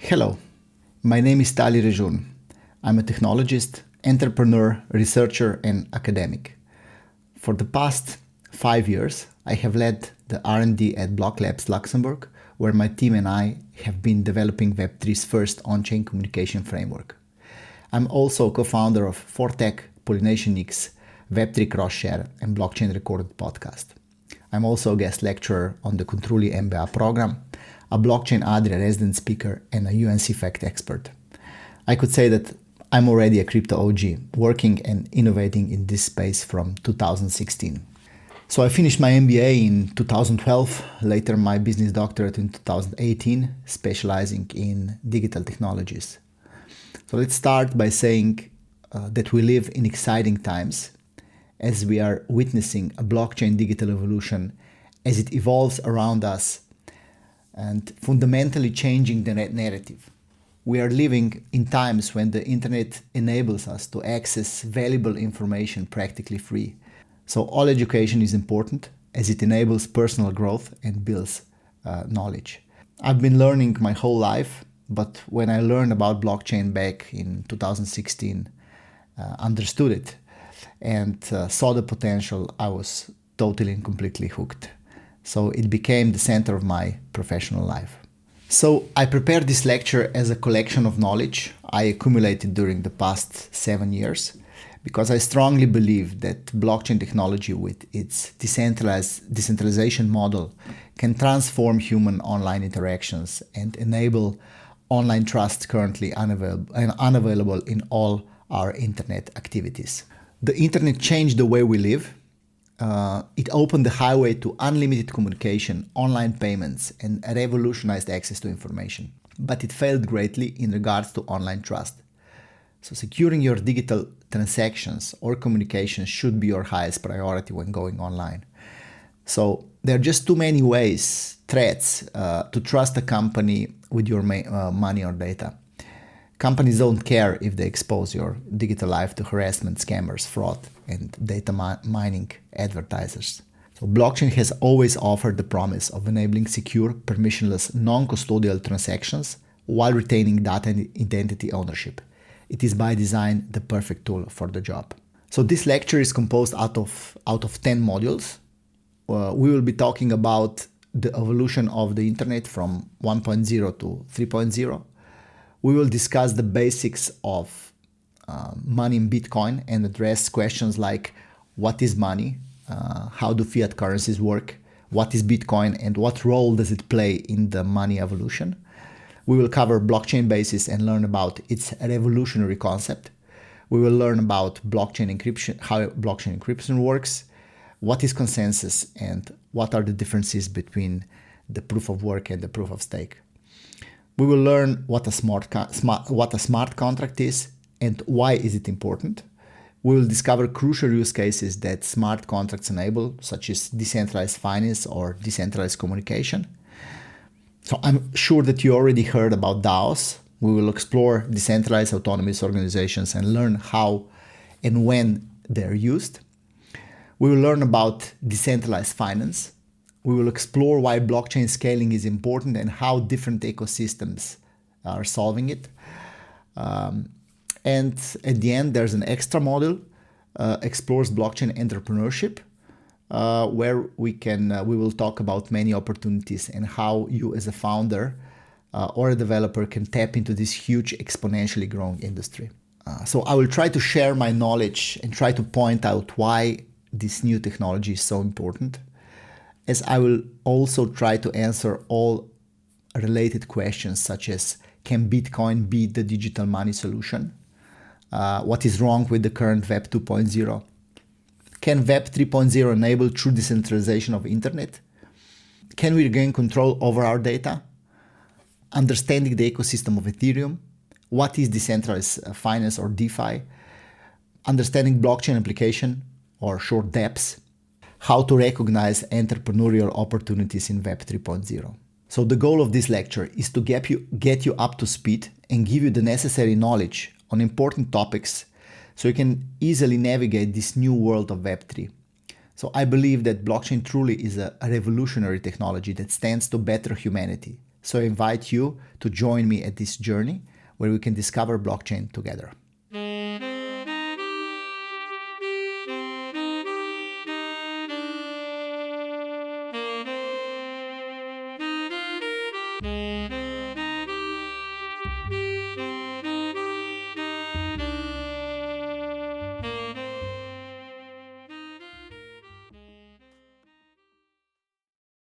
Hello, my name is Tali Režun. I'm a technologist, entrepreneur, researcher, and academic. For the past 5 years, I have led the R&D at Block Labs Luxembourg, where my team and I have been developing Web3's first on-chain communication framework. I'm also co-founder of Fortech, Pollination X, Web3 Cross-Share, and Blockchain Recorded podcast. I'm also a guest lecturer on the COTRUGLI MBA program, a blockchain Adria resident speaker, and a UNC fact expert. I could say that I'm already a crypto OG, working and innovating in this space from 2016. So I finished my MBA in 2012, later my business doctorate in 2018, specializing in digital technologies. So let's start by saying that we live in exciting times as we are witnessing a blockchain digital evolution as it evolves around us and fundamentally changing the narrative. We are living in times when the internet enables us to access valuable information practically free. So all education is important as it enables personal growth and builds knowledge. I've been learning my whole life, but when I learned about blockchain back in 2016, understood it and saw the potential, I was totally and completely hooked. So it became the center of my professional life. So I prepared this lecture as a collection of knowledge I accumulated during the past 7 years, because I strongly believe that blockchain technology with its decentralization model can transform human online interactions and enable online trust currently unavailable in all our internet activities. The internet changed the way we live. It opened the highway to unlimited communication, online payments, and revolutionized access to information. But it failed greatly in regards to online trust. So securing your digital transactions or communications should be your highest priority when going online. So there are just too many threats to trust a company with your money or data. Companies don't care if they expose your digital life to harassment, scammers, fraud, and data mining advertisers. So blockchain has always offered the promise of enabling secure, permissionless, non-custodial transactions while retaining data and identity ownership. It is by design the perfect tool for the job. So this lecture is composed out of 10 modules. We will be talking about the evolution of the internet from 1.0 to 3.0. We will discuss the basics of money in Bitcoin and address questions like what is money, how do fiat currencies work, what is Bitcoin, and what role does it play in the money evolution. We will cover blockchain basis and learn about its revolutionary concept. We will learn about blockchain encryption, how blockchain encryption works, what is consensus, and what are the differences between the proof of work and the proof of stake. We will learn what a smart contract is and why is it important. We will discover crucial use cases that smart contracts enable, such as decentralized finance or decentralized communication. So I'm sure that you already heard about DAOs. We will explore decentralized autonomous organizations and learn how and when they're used. We will learn about decentralized finance. We will explore why blockchain scaling is important and how different ecosystems are solving it. And at the end, there's an extra module, explores blockchain entrepreneurship, where we will talk about many opportunities and how you as a founder or a developer can tap into this huge exponentially growing industry. So I will try to share my knowledge and try to point out why this new technology is so important, as I will also try to answer all related questions such as, can Bitcoin be the digital money solution? What is wrong with the current Web 2.0? Can Web 3.0 enable true decentralization of internet? Can we regain control over our data? Understanding the ecosystem of Ethereum? What is decentralized finance or DeFi? Understanding blockchain application, or short dApps? How to recognize entrepreneurial opportunities in Web 3.0. So the goal of this lecture is to get you up to speed and give you the necessary knowledge on important topics so you can easily navigate this new world of Web 3. So I believe that blockchain truly is a revolutionary technology that stands to better humanity. So I invite you to join me at this journey where we can discover blockchain together.